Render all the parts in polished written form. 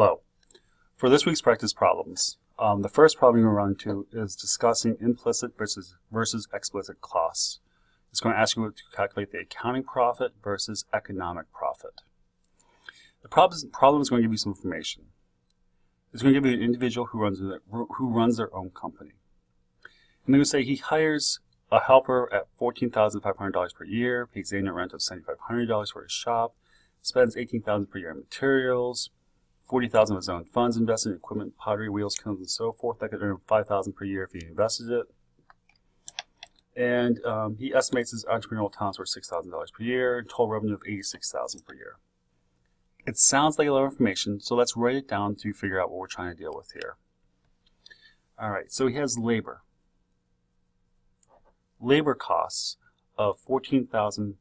Hello. For this week's practice problems, the first problem we're going to run into is discussing implicit versus explicit costs. It's going to ask you to calculate the accounting profit versus economic profit. The problem is going to give you some information. It's going to give you an individual who runs their own company. And they're going to say he hires a helper at $14,500 per year, pays annual rent of $7,500 for his shop, spends $18,000 per year on materials, $40,000 of his own funds invested in equipment, pottery, wheels, kilns, and so forth. That could earn $5,000 per year if he invested it. And he estimates his entrepreneurial talents were $6,000 per year, total revenue of $86,000 per year. It sounds like a lot of information, so let's write it down to figure out what we're trying to deal with here. All right, so he has labor. Labor costs of $14,500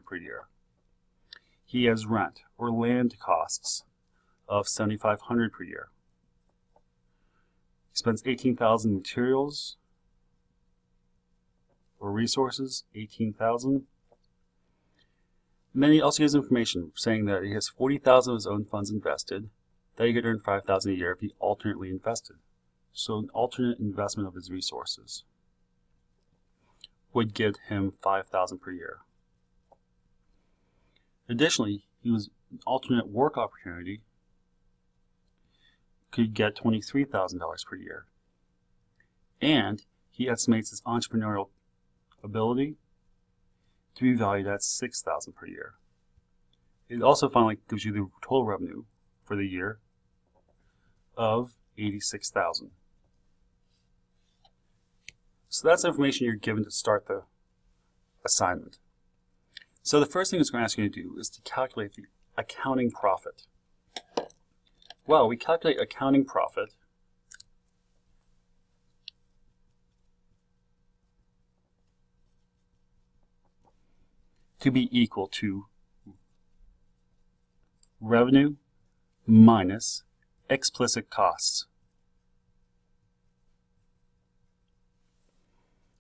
per year. He has rent or land costs of $7,500 per year. He spends $18,000 in materials or resources, $18,000. And then he also gives information saying that he has $40,000 of his own funds invested, that he could earn $5,000 a year if he alternately invested. So an alternate investment of his resources would give him $5,000 per year. Additionally, he was an alternate work opportunity could get $23,000 per year. And he estimates his entrepreneurial ability to be valued at $6,000 per year. It also finally gives you the total revenue for the year of $86,000. So that's information you're given to start the assignment. So the first thing it's going to ask you to do is to calculate the accounting profit. Well, we calculate accounting profit to be equal to revenue minus explicit costs.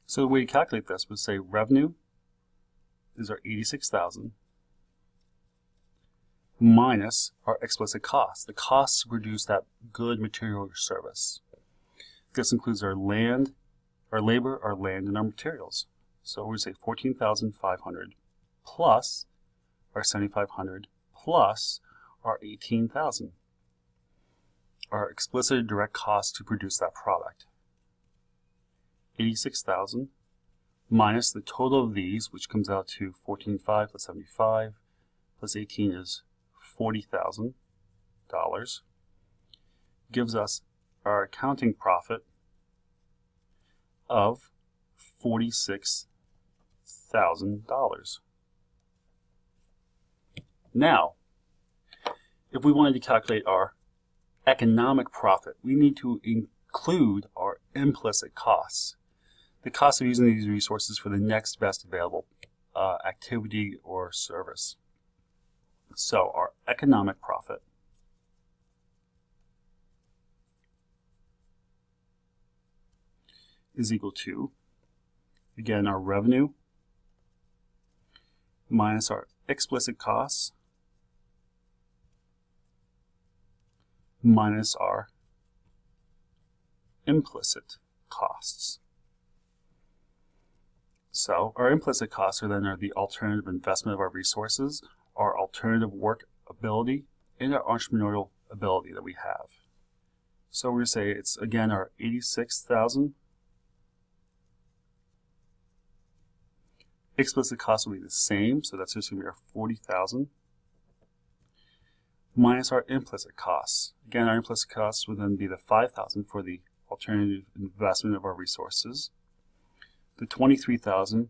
So the way to calculate this would say revenue is our $86,000 minus our explicit costs. The costs to produce that good, material, or service. This includes our land, our labor, our land, and our materials. So we say $14,500 plus our $7,500 plus our $18,000. Our explicit direct costs to produce that product. $86,000 minus the total of these, which comes out to $14,500 plus $75 plus 18 is $40,000, gives us our accounting profit of $46,000. Now, if we wanted to calculate our economic profit, we need to include our implicit costs. The cost of using these resources for the next best available activity or service. So our economic profit is equal to, again, our revenue minus our explicit costs minus our implicit costs. So our implicit costs are then the alternative investment of our resources, our alternative work ability, and our entrepreneurial ability that we have. So we're going to say it's again our $86,000. Explicit costs will be the same, so that's just going to be our $40,000 minus our implicit costs. Again, our implicit costs would then be the $5,000 for the alternative investment of our resources, the $23,000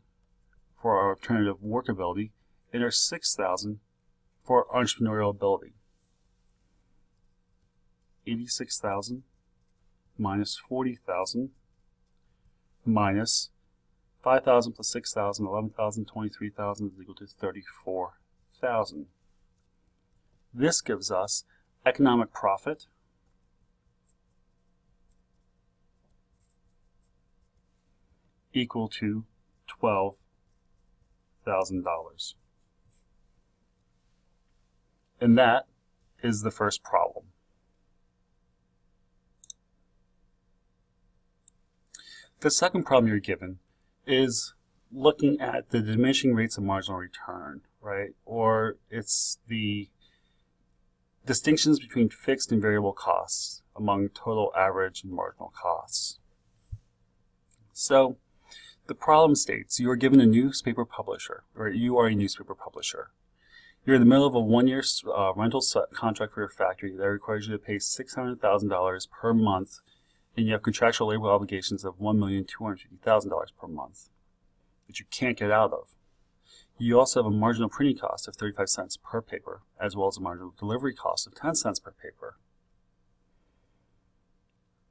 for our alternative work ability, and our $6,000 for our entrepreneurial ability. $86,000 minus $40,000 minus $5,000 plus $6,000, $11,000, $23,000 is equal to $34,000. This gives us economic profit equal to $12,000. And that is the first problem. The second problem you're given is looking at the diminishing rates of marginal return, right? Or it's the distinctions between fixed and variable costs among total, average, and marginal costs. So the problem states you are given a newspaper publisher, or you are a newspaper publisher. You're in the middle of a one-year rental contract for your factory that requires you to pay $600,000 per month, and you have contractual labor obligations of $1,250,000 per month that you can't get out of. You also have a marginal printing cost of 35 cents per paper, as well as a marginal delivery cost of 10 cents per paper.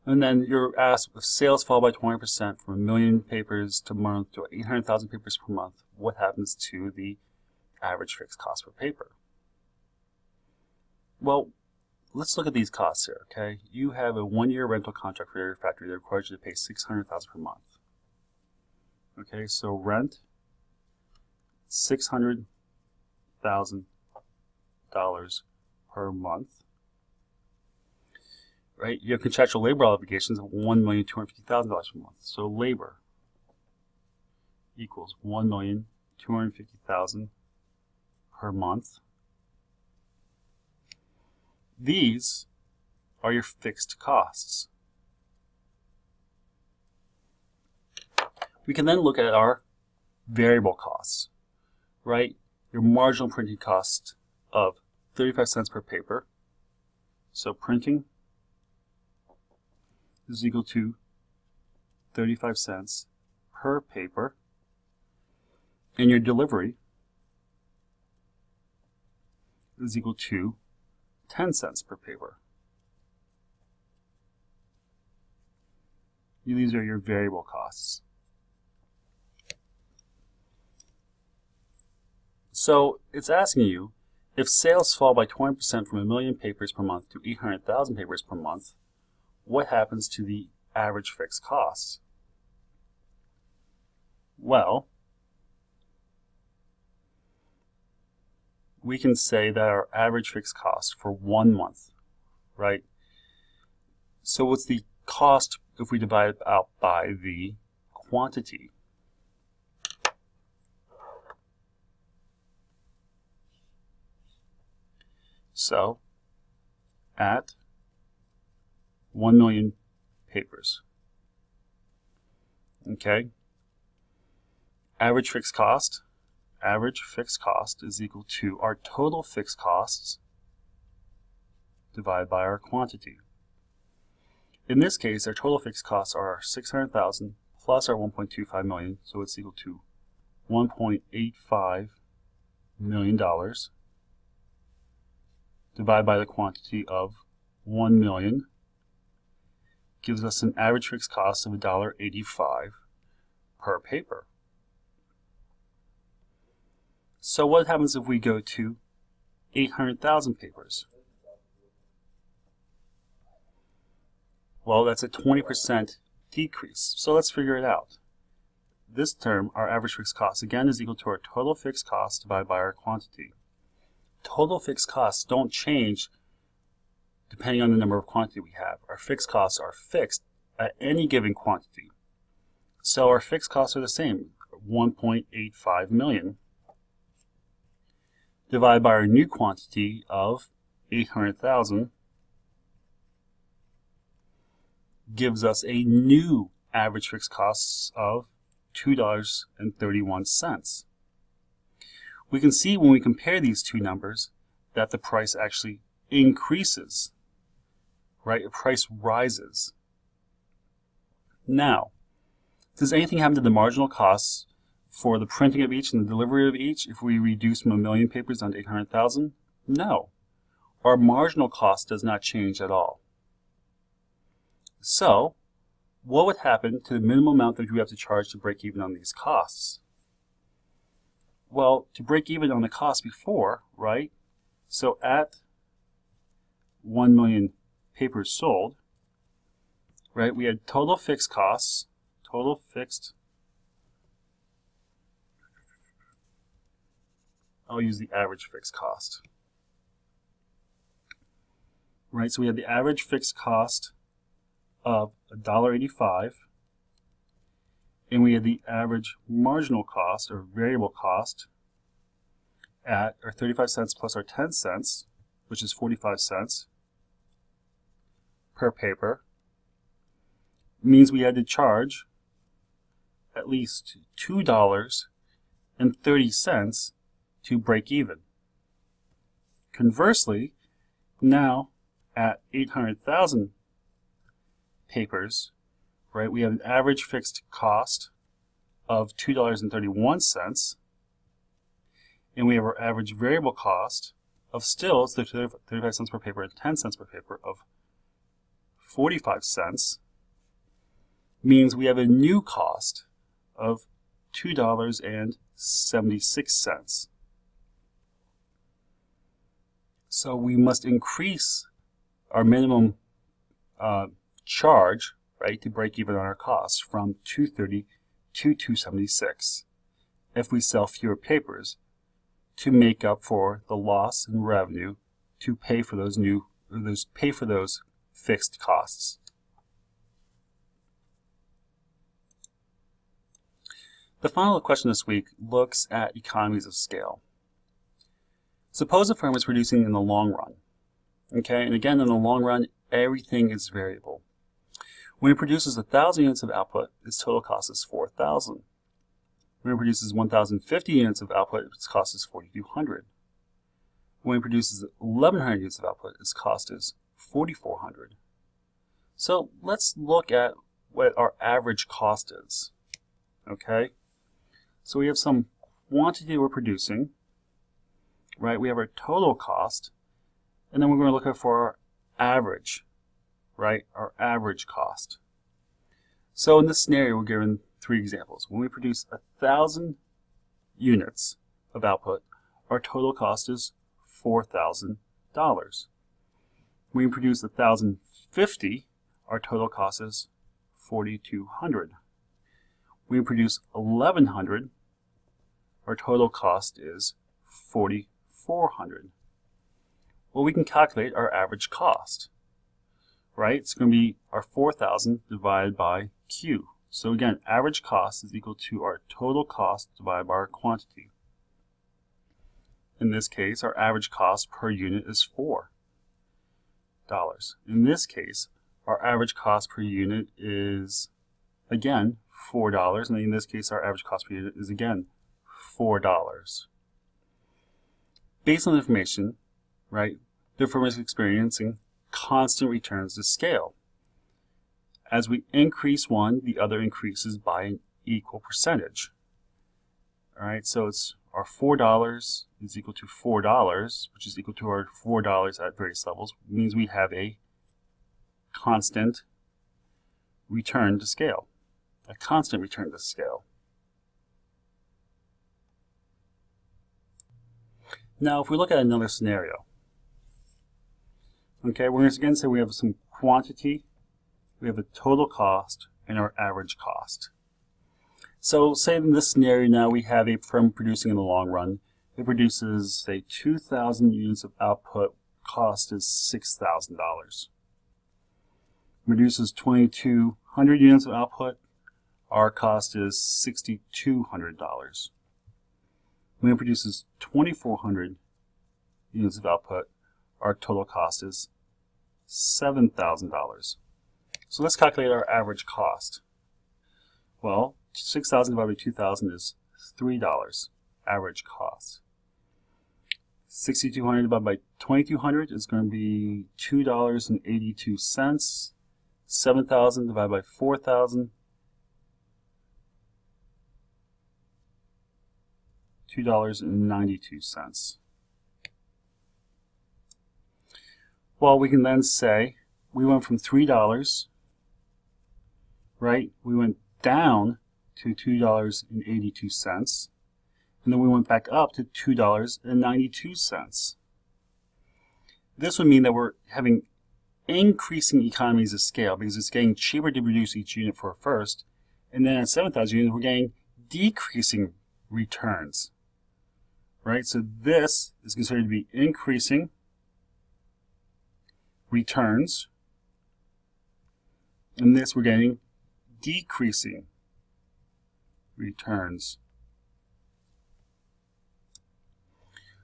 And then you're asked, if sales fall by 20% from 1 million papers per month to 800,000 papers per month, what happens to the average fixed cost per paper? Well, let's look at these costs here, okay? You have a one-year rental contract for your factory that requires you to pay $600,000 per month. Okay, so rent, $600,000 per month. Right? You have contractual labor obligations of $1,250,000 per month. So labor equals $1,250,000 per month. These are your fixed costs. We can then look at our variable costs, right? Your marginal printing cost of 35 cents per paper. So printing is equal to 35 cents per paper. And your delivery is equal to 10 cents per paper. These are your variable costs. So it's asking you, if sales fall by 20% from 1 million papers per month to 800,000 papers per month, what happens to the average fixed costs? Well, we can say that our average fixed cost for 1 month, right? So what's the cost if we divide it out by the quantity? So, at 1 million papers, okay, average fixed cost is equal to our total fixed costs divided by our quantity. In this case, our total fixed costs are 600,000 plus our 1.25 million, so it's equal to $1.85 million divided by the quantity of 1 million gives us an average fixed cost of $1.85 per paper. So what happens if we go to 800,000 papers? Well, that's a 20% decrease. So let's figure it out. This term, our average fixed cost, again is equal to our total fixed cost divided by our quantity. Total fixed costs don't change depending on the number of quantity we have. Our fixed costs are fixed at any given quantity. So our fixed costs are the same, 1.85 million divided by our new quantity of 800,000 gives us a new average fixed costs of $2.31. We can see when we compare these two numbers that the price actually increases, right? The price rises. Now, does anything happen to the marginal costs for the printing of each and the delivery of each if we reduce from 1 million papers down to 800,000? No. Our marginal cost does not change at all. So, what would happen to the minimum amount that we have to charge to break even on these costs? Well, to break even on the cost before, right? So at 1 million papers sold, right, we had total fixed costs, total fixed, I'll use the average fixed cost. Right, so we had the average fixed cost of $1.85 and we have the average marginal cost or variable cost at our 35 cents plus our 10 cents, which is 45 cents per paper, means we had to charge at least $2.30 to break even. Conversely, now at 800,000 papers, right, we have an average fixed cost of $2.31, and we have our average variable cost of still, it's the 35 cents per paper and 10 cents per paper, of 45 cents, means we have a new cost of $2.76. So we must increase our minimum charge, right, to break even on our costs from $2.30 to $2.76 if we sell fewer papers to make up for the loss in revenue to pay for those fixed costs. The final question this week looks at economies of scale. Suppose a firm is producing in the long run. Okay, and again, in the long run, everything is variable. When it produces 1,000 units of output, its total cost is $4,000. When it produces 1,050 units of output, its cost is $4,200. When it produces 1,100 units of output, its cost is $4,400. So let's look at what our average cost is. Okay, so we have some quantity we're producing, right? We have our total cost, and then we're going to look for our average, right? Our average cost. So in this scenario, we're given 3 examples. When we produce 1,000 units of output, our total cost is $4,000. When we produce 1,050, our total cost is $4,200. When we produce 1,100, our total cost is $4,400. Well, we can calculate our average cost, right? It's going to be our 4,000 divided by Q. So again, average cost is equal to our total cost divided by our quantity. In this case, our average cost per unit is $4. In this case, our average cost per unit is, again, $4, and in this case, our average cost per unit is, again, $4. Based on the information, right, the firm is experiencing constant returns to scale. As we increase one, the other increases by an equal percentage. All right, so it's our $4 is equal to $4, which is equal to our $4 at various levels, means we have a constant return to scale. A constant return to scale. Now, if we look at another scenario, okay, we're going to again say we have some quantity, we have a total cost, and our average cost. So, say in this scenario now we have a firm producing in the long run. It produces, say, 2,000 units of output, cost is $6,000. Produces 2,200 units of output, our cost is $6,200. When it produces 2,400 units of output, our total cost is $7,000. So let's calculate our average cost. Well, 6,000 divided by 2,000 is $3 average cost. 6,200 divided by 2,200 is going to be $2.82. 7,000 divided by 4,000, $2.92. Well, we can then say we went from $3, right? We went down to $2.82, and then we went back up to $2.92. This would mean that we're having increasing economies of scale because it's getting cheaper to produce each unit for first, and then at 7,000 units we're getting decreasing returns, right? So this is considered to be increasing returns, and this we're getting decreasing returns.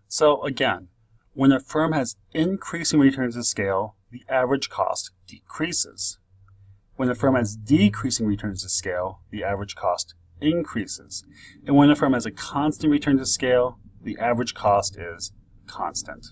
So again, when a firm has increasing returns to scale, the average cost decreases. When a firm has decreasing returns to scale, the average cost increases. And when a firm has a constant return to scale, the average cost is constant.